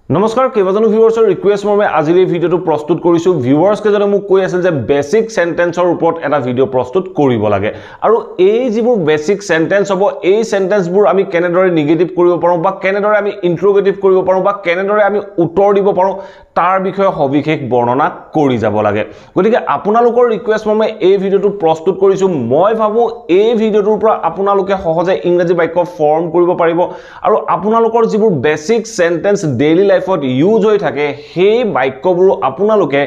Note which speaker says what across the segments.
Speaker 1: নমস্কাৰ কেইবাজনো ভিউৱাৰ্ছৰ ৰিকুৱেষ্ট মৰ্মে আজিৰ এই ভিডিঅটো প্ৰস্তুত কৰিছো ভিউৱাৰ্ছ কেজনে মোক কৈ আছিল যে বেসিক সেন্টেন্সৰ ওপৰত এটা ভিডিঅ প্ৰস্তুত কৰিব লাগে আৰু এই যিবোৰ বেসিক সেন্টেন্স হ'ব এই সেন্টেন্সবোৰ আমি কেনেদৰে নেগেটিভ কৰিব পাৰো বা কেনেদৰে আমি ইন্ট্ৰোগেটিভ কৰিব পাৰো বা কেনেদৰে আমি উত্তৰ দিব পাৰো তাৰ বিষয়ে সবিশেষ বৰ্ণনা কৰি যাব লাগে গতিকে আপোনালোকৰ ৰিকুৱেষ্ট মৰ্মে এই ভিডিঅটো প্ৰস্তুত কৰিছো মই ভাবো এই ভিডিঅটোৰ পৰা আপোনালোকে সহজে ইংৰাজী বাক্য ফৰ্ম কৰিব পাৰিব আৰু আপোনালোকৰ যিবোৰ বেসিক সেন্টেন্স ডেইলি লাইফত ইউজ হৈ থাকে সেই বাক্যবোৰ আপোনালোকে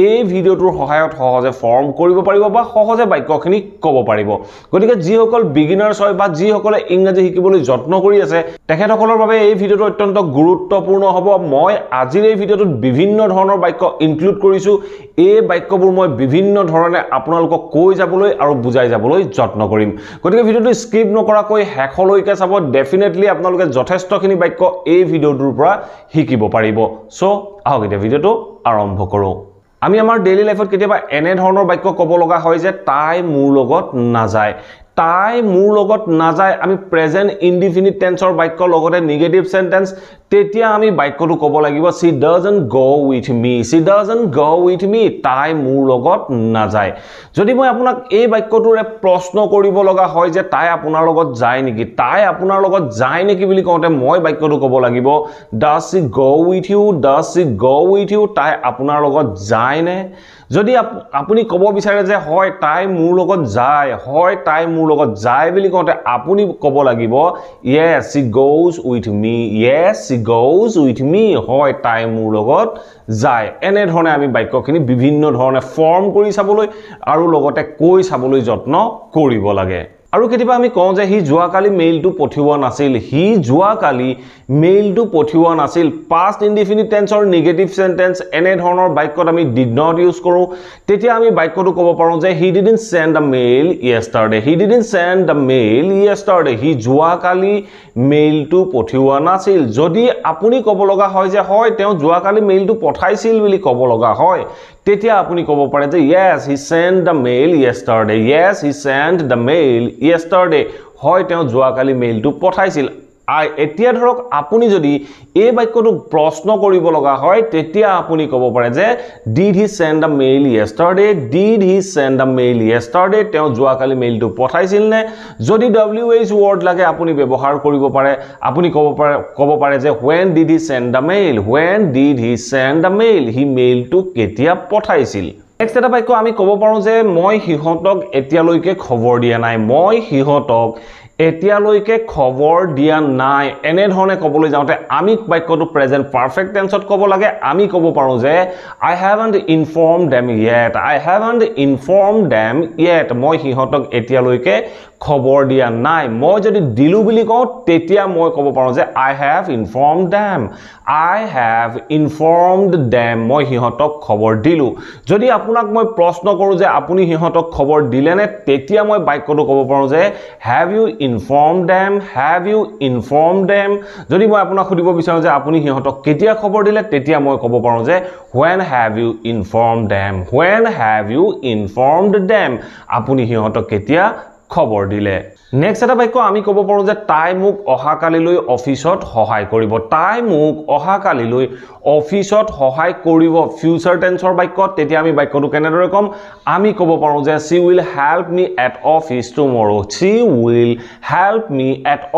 Speaker 1: এই ভিডিওটোৰ সহায়ত সহজে ফৰ্ম কৰিব পাৰিব বা সহজে বাক্যখিনি ক'ব পাৰিব গতিকে যি সকল বিগিনাৰ্ছ হয় বা যি সকলে ইংৰাজী শিকিবলৈ যত্ন কৰি আছে তেখেতসকলৰ বাবে এই ভিডিওটো অত্যন্ত গুৰুত্বপূৰ্ণ হ'ব মই আজিৰ এই ভিডিওটোত বিভিন্ন ধৰণৰ বাক্য ইনক্লুড কৰিছো এই বাক্যবোৰ মই বিভিন্ন ধৰণে আপোনালোকক কৈ যাবলৈ আৰু বুজাই যাবলৈ যত্ন কৰিম গতিকে ভিডিওটো স্কিপ নকৰাকৈ শেষলৈকে চাব ডেফিনেটলি আপোনালোকে যথেষ্টখিনি বাক্য এই ভিডিওটোৰ পৰা শিকিব পাৰিব সো আহক এতিয়া ভিডিওটো আৰম্ভ কৰো আমি আমাৰ ডেইলি লাইফত কেতিয়াবা এনে ধৰণৰ বাক্য ক'ব লগা হয় যে তাই মোৰ লগত নাযায় তাই মোৰ লগত নাযায় আমি প্ৰেজেন্ট ইনডিফিনিট টেন্সৰ বাক্য লগতে নেগেটিভ সেন্টেন্স তেতিয়া আমি বাক্যটো ক'ব লাগিব she doesn't go with me তাই মোৰ লগত নাযায় যদি মই আপোনাক এই বাক্যটোৰে প্ৰশ্ন কৰিব লগা হয় যে তাই আপোনাৰ লগত যায় নেকি তাই আপোনাৰ লগত যায় নেকি বুলি কওঁতে মই বাক্যটো ক'ব লাগিব does she go with you তাই আপোনাৰ লগত যায় নে যদি আপুনি ক'ব বিচাৰে যে হয় তাই মোৰ লগত যায় বুলি কওঁতে আপুনি ক'ব লাগিব yes she goes with me হয় তাই মোৰ লগত যায় এনে ধৰণে আমি বাক্যখিনি বিভিন্ন ধৰণে ফৰ্ম কৰি চাবলৈ আৰু লগতে কৈ চাবলৈ যত্ন কৰিব লাগে আৰু কেতিয়াবা আমি কওঁ যে হি যোৱাকালি মেইলটো পঠিওৱা নাছিল past indefinite টেন্সৰ নেগেটিভ সেন্টেন্স এনে ধৰণৰ বাক্যত আমি did not ইউজ কৰো তেতিয়া আমি বাক্যটো ক'ব পাৰো যে he didn't send a mail yesterday হি যোৱাকালি মেইলটো পঠিওৱা নাছিল যদি আপুনি ক'ব লগা হয় যে হয় তেওঁ যোৱাকালি মেইলটো পঠাইছিল বুলি ক'ব লগা হয় তেতিয়া আপুনি ক'ব পাৰে যে yes he sent the mail yesterday হয় তেওঁ যোৱাকালি মেইলটো পঠাইছিল এতিয়া ধৰক আপুনি যদি এই বাক্যটো প্ৰশ্ন কৰিব লগা হয় তেতিয়া আপুনি ক'ব পাৰে যে did he send a mail yesterday তেওঁ যোৱাকালি মেইলটো পঠাইছিল নে যদি wh word লাগে আপুনি ব্যৱহাৰ কৰিব পাৰে আপুনি ক'ব পাৰে যে when did he send the mail হি মেইলটো কেতিয়া পঠাইছিল নেক্সট এটা বাক্য আমি ক'ব পাৰো যে মই হিহঁতক এতিয়ালৈকে খবৰ দিয়া নাই এনে ধৰণে ক'বলৈ যাওঁতে আমি বাক্যটো প্ৰেজেন্ট পাৰফেক্ট টেন্সত ক'ব লাগে আমি ক'ব পাৰো যে I haven't informed them yet মই হিহঁতক এতিয়ালৈকে খবৰ দিয়া নাই মই যদি দিলু বুলি কওঁ তেতিয়া মই ক'ব পাৰো যে I have informed them মই হিহঁতক খবৰ দিলু যদি আপোনাক মই প্ৰশ্ন কৰো যে আপুনি হিহঁতক খবৰ দিলে নে তেতিয়া মই বাক্যটো ক'ব পাৰো যে have you informed them যদি মই আপোনাক সুধিব বিচাৰো যে আপুনি হিহঁতক কেতিয়া খবৰ দিলে তেতিয়া মই ক'ব পাৰো যে when have you informed them আপুনি হিহঁতক কেতিয়া খবৰ দিলে নেক্সট এটা বাক্য আমি ক'ব পাৰো যে তাই মোক অহাকালিলৈ অফিসত সহায় কৰিব ফিউচাৰ টেন্সৰ বাক্য তেতিয়া আমি বাক্যটো কেনেদৰে ক'ম আমি ক'ব পাৰো যে she will help me at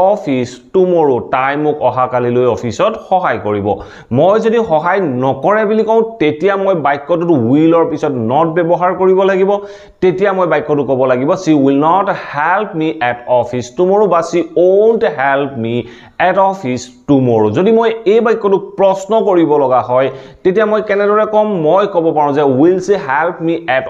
Speaker 1: office tomorrow তাই মোক অহাকালিলৈ অফিসত সহায় কৰিব মই যদি সহায় নকৰে বুলি কওঁ তেতিয়া মই বাক্যটোত willৰ পিছত not ব্যৱহাৰ কৰিব লাগিব তেতিয়া মই বাক্যটো ক'ব লাগিব she will not help me at office tomorrow বা she won't help me at office tomorrow যদি মই এই বাক্যটো প্ৰশ্ন কৰিব লগা হয় তেতিয়া মই কেনেদৰে ক'ম মই ক'ব পাৰো যে will she help me at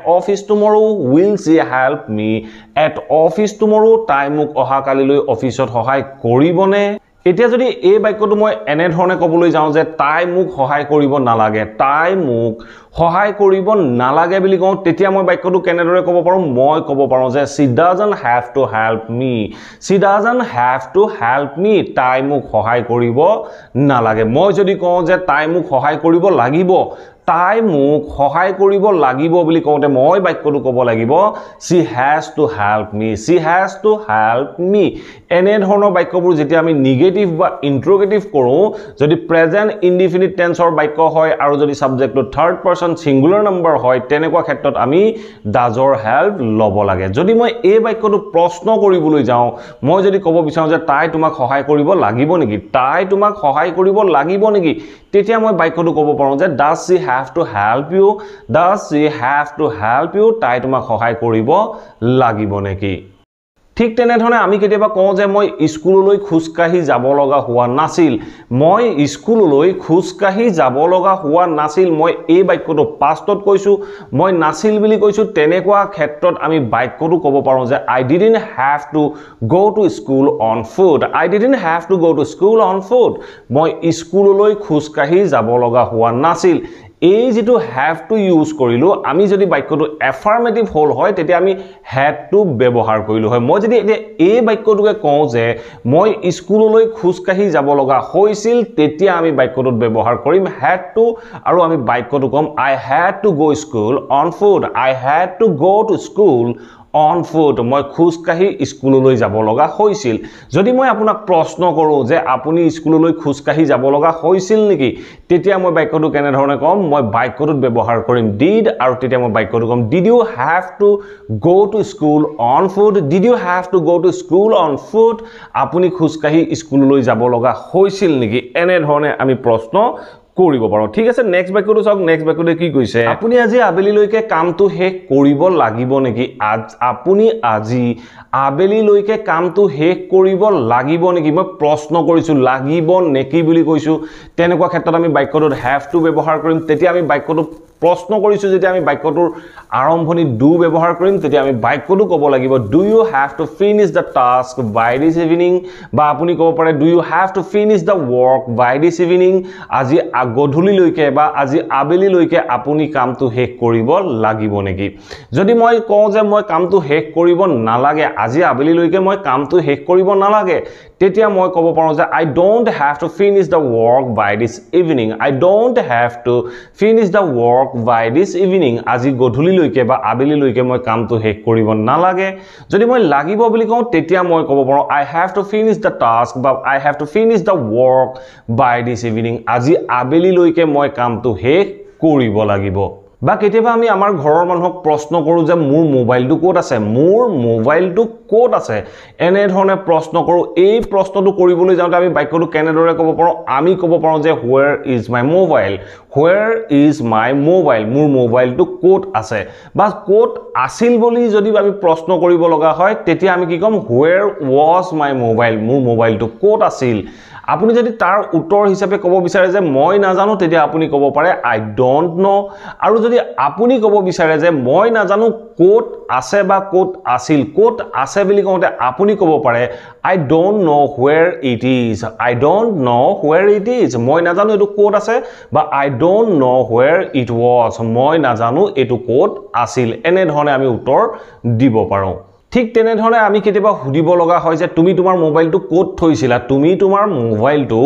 Speaker 1: office tomorrow তাই মোক অহাকালিলৈ অফিসত সহায় কৰিবনে এতিয়া যদি এই বাক্যটো মই এনে ধৰণে ক'বলৈ যাওঁ যে তাই মোক সহায় কৰিব নালাগে বুলি কওঁ তেতিয়া মই বাক্যটো কেনেদৰে ক'ব পাৰো মই ক'ব পাৰো যে she doesn't have to help me তাই মোক সহায় কৰিব নালাগে মই যদি কওঁ যে তাই মোক সহায় কৰিব লাগিব তাই মোক সহায় কৰিব লাগিব বুলি কওঁতে মই বাক্যটো ক'ব লাগিব she has to help me, she has to help me। এনে ধৰণৰ বাক্যবোৰ যেতিয়া আমি নিগেটিভ বা ইন্ট্ৰোগেটিভ কৰোঁ, যদি প্ৰেজেন্ট ইনডিফিনিট টেন্সৰ বাক্য হয় আৰু যদি সাবজেক্টটো থাৰ্ড পাৰসন সিঙ্গুলাৰ নাম্বাৰ হয়, তেনেকুৱা ক্ষেত্ৰত আমি ডাজৰ হেল্প ল'ব লাগে। যদি মই এই বাক্যটো প্ৰশ্ন কৰিবলৈ যাওঁ, মই যদি ক'ব বিচাৰোঁ যে তাই তোমাক সহায় কৰিব লাগিব নেকি, তাই তোমাক সহায় কৰিব লাগিব নেকি, তেতিয়া মই বাক্যটো ক'ব পাৰোঁ যে does she have to help you, does she have to help you, তাই তোমাক সহায় কৰিব লাগিব নেকি। ঠিক তেনেধৰণে আমি কেতিয়াবা কওঁ যে মই স্কুললৈ খোজকাঢ়ি যাব লগা হোৱা নাছিল, মই স্কুললৈ খোজকাঢ়ি যাব লগা হোৱা নাছিল, মই এই বাক্যটো পাষ্টত কৈছোঁ, মই নাছিল বুলি কৈছোঁ, তেনেকুৱা ক্ষেত্ৰত আমি বাক্যটো ক'ব পাৰোঁ যে I didn't have to go to school on foot, I didn't have to go to school on foot, মই স্কুললৈ খোজকাঢ়ি যাব লগা হোৱা নাছিল। এই যেটো have to use কৰিলো, আমি যদি বাক্যটো এফাৰ্মেটিভ হল হয় তেতিয়া আমি had to ব্যৱহাৰ কৰিলো হয়। মই যদি এই বাক্যটোকে কওঁ যে মই স্কুললৈ খোজকাঢ়ি যাব লগা হৈছিল, তেতিয়া আমি বাক্যটোত ব্যৱহাৰ কৰিম had to, আৰু আমি বাক্যটো কম I had to go school on foot, I had to go to school on foot, মই খোজকাঢ়ি স্কুললৈ যাব লগা হৈছিল। যদি মই আপোনাক প্ৰশ্ন কৰোঁ যে আপুনি স্কুললৈ খোজকাঢ়ি যাব লগা হৈছিল নেকি, তেতিয়া মই বাক্যটো কেনে ধৰণে কম, মই বাক্যটোত ব্যৱহাৰ কৰিম did, আৰু তেতিয়া মই বাক্যটো কম did you have to go to school on foot, did you have to go to school on foot, আপুনি খোজকাঢ়ি স্কুললৈ যাব লগা হৈছিল নেকি, এনে ধৰণে আমি প্ৰশ্ন কৰিব পাৰোঁ। ঠিক আছে, নেক্সট বাক্যটো চাওক। নেক্সট বাক্যটো কি কৈছে, আপুনি আজি আবেলিলৈকে কামটো শেষ কৰিব লাগিব নেকি, আপুনি আজি আবেলিলৈকে কামটো শেষ কৰিব লাগিব নেকি, মই প্ৰশ্ন কৰিছোঁ লাগিব নেকি বুলি কৈছোঁ, তেনেকুৱা ক্ষেত্ৰত আমি বাক্যটোত have to ব্যৱহাৰ কৰিম। তেতিয়া আমি বাক্যটো প্ৰশ্ন কৰিছোঁ, যেতিয়া আমি বাক্যটোৰ আৰম্ভণি do ব্যৱহাৰ কৰিম, তেতিয়া আমি বাক্যটো ক'ব লাগিব do you have to finish the task by this evening, বা আপুনি ক'ব পাৰে do you have to finish the work by this evening, আজি গধূলিলৈকে বা আজি আবেলিলৈকে আপুনি কামটো শেষ কৰিব লাগিব নেকি। যদি মই কওঁ যে মই কামটো শেষ কৰিব নালাগে, আজি আবেলিলৈকে মই কামটো শেষ কৰিব নালাগে, তেতিয়া মই ক'ব পাৰোঁ যে I don't have to finish the work by this evening, I don't have to finish the work by this evening, আজি গধূলিলৈকে বা আবেলিলৈকে মই কামটো শেষ কৰিব নালাগে। যদি মই লাগিব বুলি কওঁ, তেতিয়া মই ক'ব পাৰোঁ I have to finish the task বা I have to finish the work by this evening, আজি আবেলিলৈকে মই কামটো শেষ কৰিব লাগিব। বা কেতিয়াবা আমি আমাৰ ঘৰৰ মানুহক প্ৰশ্ন কৰোঁ যে মোৰ মোবাইলটো ক'ত আছে, মোৰ মোবাইলটো ক'ত আছে, এনে ধৰণে প্ৰশ্ন কৰোঁ। এই প্ৰশ্নটো কৰিবলৈ যাওঁতে আমি বাক্যটো কেনেদৰে ক'ব পাৰোঁ, আমি ক'ব পাৰোঁ যে where is my mobile, where is my mobile, মোৰ মোবাইলটো ক'ত আছে, বা ক'ত আছিল বুলি যদি আমি প্ৰশ্ন কৰিব লগা হয়, তেতিয়া আমি কি ক'ম where was my mobile, মোৰ মোবাইলটো ক'ত আছিল। আপুনি যদি তাৰ উত্তৰ হিচাপে ক'ব বিচাৰে যে মই নাজানো, তেতিয়া আপুনি ক'ব পাৰে I don't know, আৰু যদি আপুনি ক'ব বিচাৰে যে মই নাজানো ক'ত আছে বা ক'ত আছিল, ক'ত আছে বুলি কওঁতে আপুনি ক'ব পাৰে I don't know where it is, I don't know where it is, মই নাজানো এইটো ক'ত আছে, বা I don't know where it was, মই নাজানো এইটো ক'ত আছিল, এনে ধৰণে আমি উত্তৰ দিব পাৰোঁ। ঠিক তেনেধৰণে আমি কেতিয়াবা সুধিব লগা হয় যে তুমি তোমাৰ মোবাইলটো ক'ত থৈছিলা, তুমি তোমাৰ মোবাইলটো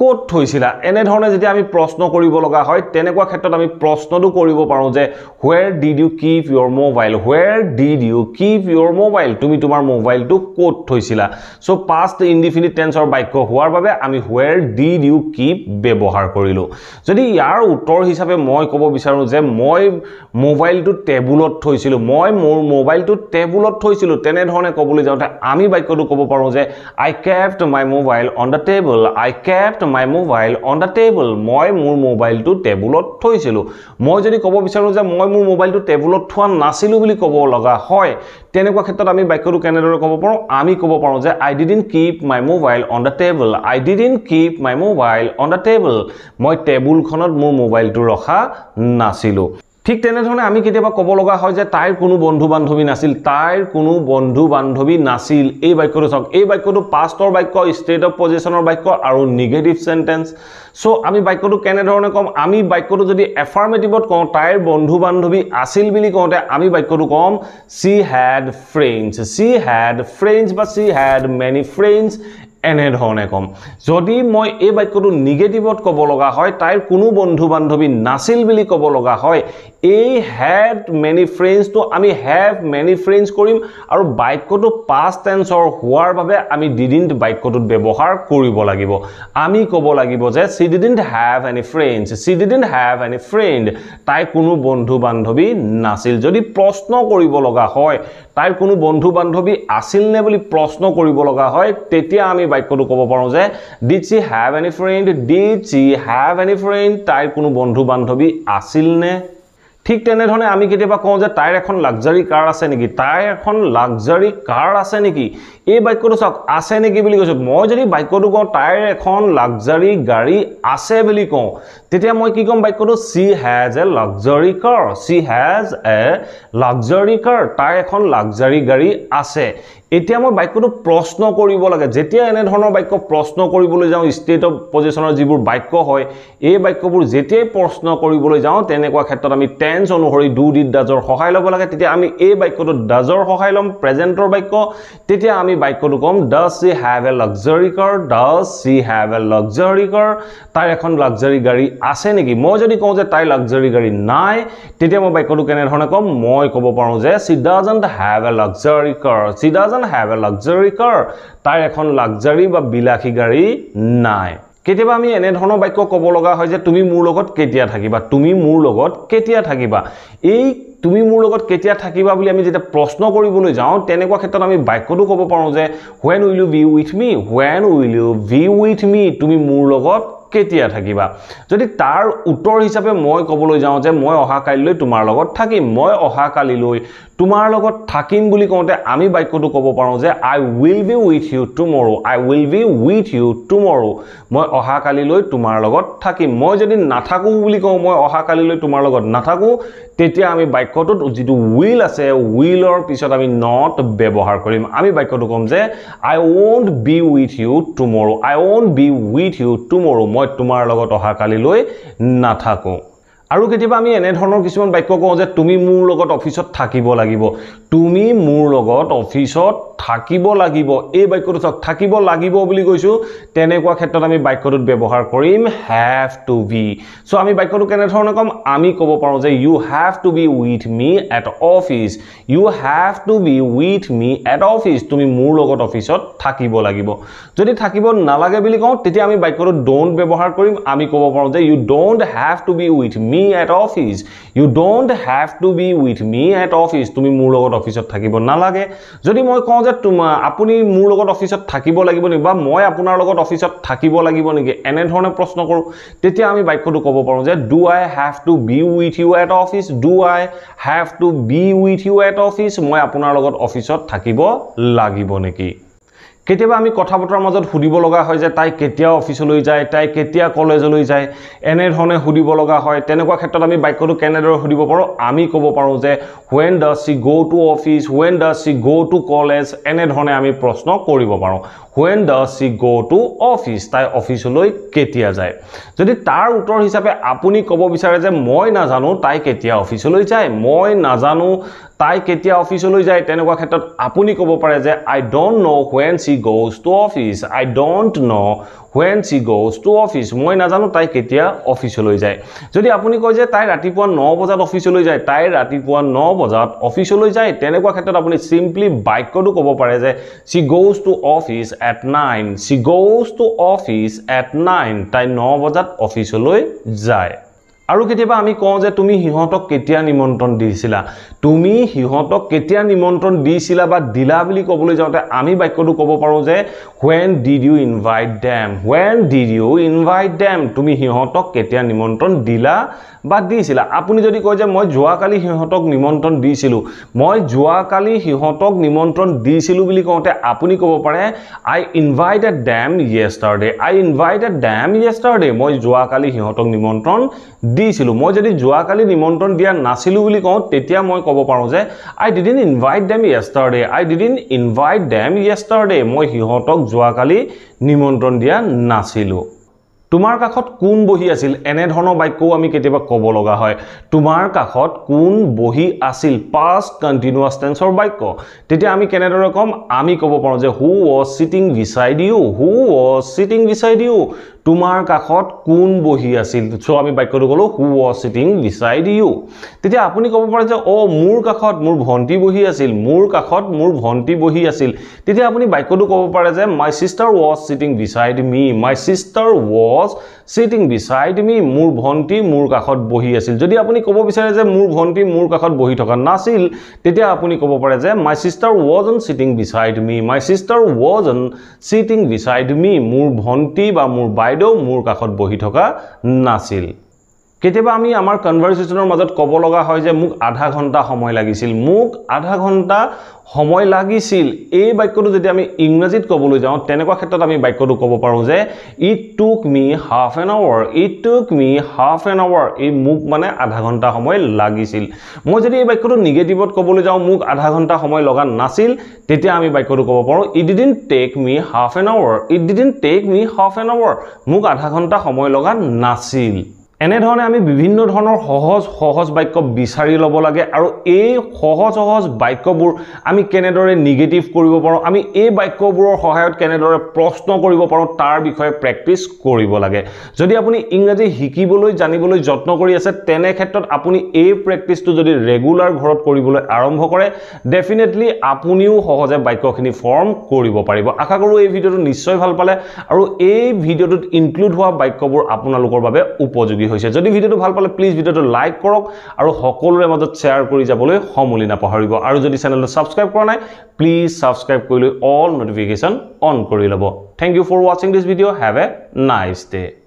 Speaker 1: ক'ত থৈছিলা, এনে ধৰণে যেতিয়া আমি প্ৰশ্ন কৰিব লগা হয়, তেনেকুৱা ক্ষেত্ৰত আমি প্ৰশ্নটো কৰিব পাৰোঁ যে where did you keep your mobile, where did you keep your mobile, তুমি তোমাৰ মোবাইলটো ক'ত থৈছিলা। সো past indefinite tenseৰ বাক্য হোৱাৰ বাবে আমি where did you keep ব্যৱহাৰ কৰিলোঁ। যদি ইয়াৰ উত্তৰ হিচাপে মই ক'ব বিচাৰোঁ যে মই মোবাইলটো টেবুলত থৈছিলোঁ, মই মোৰ মোবাইলটো টেবুলত থৈছিলোঁ, তেনেধৰণে ক'বলৈ যাওঁতে আমি বাক্যটো ক'ব পাৰোঁ যে I kept my mobile on the table, I kept my mobile on the table, মই মোৰ মোবাইলটো টেবুলত থৈছিলোঁ। মই যদি ক'ব বিচাৰোঁ যে মই মোৰ মোবাইলটো টেবুলত থোৱা নাছিলোঁ বুলি ক'ব লগা হয়, তেনেকুৱা ক্ষেত্ৰত আমি বাক্যটো কেনেদৰে ক'ব পাৰোঁ, আমি ক'ব পাৰোঁ যে I didn't keep my mobile on the table, I didn't keep my mobile on the table, মই টেবুলখনত মোৰ মোবাইলটো ৰখা নাছিলোঁ। ঠিক তেনেধৰণে আমি কেতিয়াবা ক'ব লগা হয় যে তাইৰ কোনো বন্ধু বান্ধৱী নাছিল, তাইৰ কোনো বন্ধু বান্ধৱী নাছিল। এই বাক্যটো চাওক, এই বাক্যটো পাষ্টৰ বাক্য, ষ্টেট অফ পজিশ্যনৰ বাক্য আৰু নিগেটিভ সেন্টেন্স। সো আমি বাক্যটো কেনেধৰণে ক'ম, আমি বাক্যটো যদি এফাৰ্মেটিভত কওঁ তাইৰ বন্ধু বান্ধৱী আছিল বুলি কওঁতে আমি বাক্যটো ক'ম she had friends, she had friends বা she had many friends, এনে ধৰণে কম যদি মই এই বাক্যটো নিগেটিভত ক'ব লগা হয় তাইৰ কোনো বন্ধু বান্ধৱী নাছিল বুলি ক'ব লগা হয় এই had many friends তো আমি have many friends কৰিম আৰু বাক্যটো past tenseৰ হোৱাৰ বাবে আমি didn't বাক্যটোত ব্যৱহাৰ কৰিব লাগিব আমি ক'ব লাগিব যে she didn't have any friends she didn't have any friend তাই কোনো বন্ধু বান্ধৱী নাছিল যদি প্ৰশ্ন কৰিব লগা হয় তাইৰ কোনো বন্ধু বান্ধৱী আছিল নে বুলি প্ৰশ্ন কৰিব লগা হয় তেতিয়া আমি বাক্যটো ক'ব পাৰো যে did she have any friend did she have any friend তাইৰ কোনো বন্ধু বান্ধৱী আছিল নে ঠিক তেনে ধৰণে আমি কেতিয়াবা কওঁ যে তাইৰ এখন লাক্সাৰি কাৰ আছে নেকি তাইৰ এখন লাক্সাৰি কাৰ আছে নেকি এই বাক্যটো চাওক আছে নেকি বুলি কৈছো মই যদি বাক্যটো কওঁ তাইৰ এখন লাক্সাৰি গাড়ী আছে বুলি কওঁ তেতিয়া মই কি কম বাক্যটো she has a luxury car she has a luxury car তাইৰ এখন লাক্সাৰি গাড়ী আছে এতিয়া মই বাক্যটো প্ৰশ্ন কৰিব লাগে যেতিয়া এনে ধৰণৰ বাক্য প্ৰশ্ন কৰিবলৈ যাওঁ ষ্টেট অফ পজিশনৰ যিবোৰ বাক্য হয় এই বাক্যবোৰ যেতিয়াই প্ৰশ্ন কৰিবলৈ যাওঁ তেনেকুৱা ক্ষেত্ৰত আমি টেন্স অনুসৰি ডু ডিড ডাজৰ সহায় ল'ব লাগে তেতিয়া আমি এই বাক্যটো ডাজৰ সহায় ল'ম প্ৰেজেন্টৰ বাক্য তেতিয়া আমি বাক্যটো কম does she have a luxury car does she have a luxury car তাইৰ এখন লাক্সাৰি গাড়ী আছে নেকি মই যদি কওঁ যে তাইৰ লাক্সাৰি গাড়ী নাই তেতিয়া মই বাক্যটো কেনে ধৰণে কম মই ক'ব পাৰো যে she doesn't have a luxury car she doesn't have a luxury car তাইৰ এখন লাক্সাৰি বা বিলাসী গাড়ী নাই কেতিয়াবা আমি এনে ধৰণৰ বাক্য ক'ব লগা হয় যে তুমি মোৰ লগত কেতিয়া থাকিবা তুমি মোৰ লগত কেতিয়া থাকিবা এই তুমি মোৰ লগত কেতিয়া থাকিবা বুলি আমি যেটা প্ৰশ্ন কৰিবলৈ যাওঁ তেনেকুৱা ক্ষেত্ৰত আমি বাক্যটো ক'ব পাৰো যে when will you be with me when will you be with me তুমি মোৰ লগত কেতিয়া থাকিবা যদি তাৰ উত্তৰ হিচাপে মই ক'বলৈ যাওঁ যে মই অহা কালিলৈ তোমাৰ লগত থাকিম মই অহা কালিলৈ তোমাৰ লগত থাকিম বুলি কওঁতে আমি বাক্যটো ক'ব পাৰো যে I will be with you tomorrow I will be with you tomorrow মই অহা কালিলৈ তোমাৰ লগত থাকিম মই যদি নাথাকো বুলি কওঁ মই অহা কালিলৈ তোমাৰ লগত নাথাকো তেতিয়া আমি বাক্যটোত যেটো will আছে willৰ পিছত আমি not ব্যৱহাৰ কৰিম আমি বাক্যটো কম যে I won't be with you tomorrow I won't be with you tomorrow মই তোমাৰ লগত অহা কালিলৈ নাথাকো আৰু কেতিয়াবা আমি এনে ধৰণৰ কিছুমান বাক্য কওঁ যে তুমি মোৰ লগত অফিসত থাকিব লাগিব তুমি মোৰ লগত অফিসত থাকিব লাগিব এই বাক্যটো থাকিব লাগিব বুলি কৈছো তেনেকুৱা ক্ষেত্ৰত আমি বাক্যটোত ব্যৱহাৰ কৰিম have to be সো আমি বাক্যটো কেনে ধৰণৰ কম আমি ক'ব পাৰো যে you have to be with me at office you have to be with me at office তুমি মোৰ লগত অফিসত থাকিব লাগিব যদি থাকিব নালাগে বুলি কওঁ তেতিয়া আমি বাক্যটো don't ব্যৱহাৰ কৰিম আমি ক'ব পাৰো যে you don't have to be with me at office you don't have to be with me at office তুমি মোৰ লগত অফিসত থাকিব নালাগে যদি মই কওঁ যে আপুনি মোৰ লগত অফিসত থাকিব লাগিব নি বা মই আপোনাৰ লগত অফিসত থাকিব লাগিব নেকি এনে ধৰণে প্ৰশ্ন কৰো তেতিয়া আমি বাক্যটো ক'ব পাৰো যে do I have to be with you at office do I have to be with you at office মই আপোনাৰ লগত অফিসত থাকিব লাগিব নেকি কেতিয়াবা আমি কথা বতৰাৰ মাজত সুধিব লগা হয় যে তাই কেতিয়া অফিসলৈ যায় তাই কেতিয়া কলেজলৈ যায় এনে ধৰণে সুধিব লগা হয় তেনেকুৱা ক্ষেত্ৰত আমি বাক্যটো কেনেদৰে সুধিব পাৰো আমি ক'ব পাৰো যে when does she go to office when does she go to college এনে ধৰণে আমি প্ৰশ্ন কৰিব পাৰো when does she go to office তাই অফিসলৈ কেতিয়া যায় যদি তাৰ উত্তৰ হিচাপে আপুনি ক'ব বিচাৰে যে মই নাজানো তাই কেতিয়া অফিসলৈ যায় মই নাজানো তাই কেতিয়া অফিসলৈ যায় তেনেকুৱা ক্ষেত্ৰত আপুনি ক'ব পাৰে যে I don't know when she goes to office I don't know when she goes to office মই নাজানো তাই কেতিয়া অফিসলৈ যায় যদি আপুনি কয় যে তাই ৰাতিপুৱা 9 বজাত অফিসলৈ যায় তাই ৰাতিপুৱা 9 বজাত অফিসলৈ যায় তেনেকুৱা ক্ষেত্ৰত আপুনি সিম্পলি বাক্যটো ক'ব পাৰে যে she goes to office at 9 she goes to office at 9 তাই 9 বজাত অফিসলৈ যায় আৰু কেতিয়াবা আমি কওঁ যে তুমি হিহঁতক কেতিয়া নিমন্ত্ৰণ দিছিলা তুমি হিহঁতক কেতিয়া নিমন্ত্ৰণ দিছিলা বা দিলা বুলি ক'বলৈ যাওঁতে আমি বাক্যটো ক'ব পাৰো যে when did you invite them when did you invite them তুমি হিহঁতক কেতিয়া নিমন্ত্ৰণ দিলা বা দিছিলা আপুনি যদি কয় যে মই যোৱাকালি হিহঁতক নিমন্ত্ৰণ দিছিলো মই যোৱাকালি হিহঁতক নিমন্ত্ৰণ দিছিলো বুলি কওঁতে আপুনি ক'ব পাৰে I invited them yesterday মই যোৱাকালি হিহঁতক নিমন্ত্ৰণ দিছিলো মই যদি যোৱাকালি নিমন্ত্ৰণ দিয়া নাছিলো বুলি কওঁ তেতিয়া মই ক'ব পাৰো যে I didn't invite them yesterday মই হিহঁতক যোৱাকালি নিমন্ত্ৰণ দিয়া নাছিলো তোমাৰ কাষত কোন বহি আছিল এনে ধৰণৰ বাক্যও আমি কেতিয়াবা ক'ব লগা হয় তোমাৰ কাষত কোন বহি আছিল past continuous tenseৰ বাক্য তেতিয়া আমি কেনেদৰে ক'ম আমি ক'ব পাৰো যে who was sitting beside you who was sitting beside you তোমাৰ কাষত কোন বহি আছিল সো আমি বাক্যটো ক'লো who was sitting beside you তেতিয়া আপুনি ক'ব পাৰে যে ও মোৰ কাষত মোৰ ভন্টি বহি আছিল মোৰ কাষত মোৰ ভন্টি বহি আছিল তেতিয়া আপুনি বাক্যটো ক'ব পাৰে যে my sister was sitting beside me my sister was sitting beside me মোৰ ভন্টি মোৰ কাষত বহি আছিল যদি আপুনি ক'ব বিচাৰে যে মোৰ ভন্টি মোৰ কাষত বহি থকা নাছিল তেতিয়া আপুনি ক'ব পাৰে যে my sister wasn't sitting beside me my sister wasn't sitting beside me মোৰ ভন্টি বা মোৰ বাইদেউ মোৰ কাষত বহি থকা নাছিল কেতিয়াবা আমি আমাৰ কনভাৰসেচনৰ মাজত ক'ব লগা হয় যে মোক আধা ঘণ্টা সময় লাগিছিল মোক আধা ঘণ্টা সময় লাগিছিল এই বাক্যটো যদি আমি ইংৰাজীত ক'বলৈ যাওঁ তেনেকুৱা ক্ষেত্ৰত আমি বাক্যটো ক'ব পাৰো যে it took me half an hour it took me half an hour এই মোক মানে আধা ঘণ্টা সময় লাগিছিল মই যদি এই বাক্যটো নিগেটিভত ক'বলৈ যাওঁ মোক আধা ঘণ্টা সময় লগা নাছিল তেতিয়া আমি বাক্যটো ক'ব পাৰো it didn't take me half an hour it didn't take me half an hour মোক আধা ঘণ্টা সময় লগা নাছিল এনে ধৰণে আমি বিভিন্ন ধৰণৰ সহজ বাক্য বিচাৰি ল'ব লাগে আৰু এই সহজ বাক্যবোৰ আমি কেনেদৰে নিগেটিভ কৰিব পাৰো আমি এই বাক্যবোৰৰ সহায়ত কেনেদৰে প্ৰশ্ন কৰিব পাৰো তাৰ বিষয়ে প্ৰেক্টিস কৰিব লাগে যদি আপুনি ইংৰাজী শিকিবলৈ জানিবলৈ যত্ন কৰি আছে তেনে ক্ষেত্ৰত আপুনি এই প্ৰেক্টিসটো যদি ৰেগুলাৰ ঘৰত কৰিবলৈ আৰম্ভ কৰে ডেফিনেটলি আপুনিও সহজে বাক্যখিনি ফৰ্ম কৰিব পাৰিব আশা কৰো এই ভিডিওটো নিশ্চয় ভাল পালে আৰু এই ভিডিওটোত ইনক্লুড হোৱা বাক্যবোৰ আপোনালোকৰ বাবে উপযোগী যদি ভিডিওটো ভাল পালে প্লিজ ভিডিওটো লাইক কৰক আৰু সকলোৰে মাজত শেয়াৰ কৰি যাবলৈ সমলি নাপাহৰিব আৰু যদি চেনেলটো সাবস্ক্ৰাইব কৰা নাই প্লিজ সাবস্ক্ৰাইব কৰি লৈ অল নোটিফিকেশন অন কৰি লব thank you for watching this video have a nice day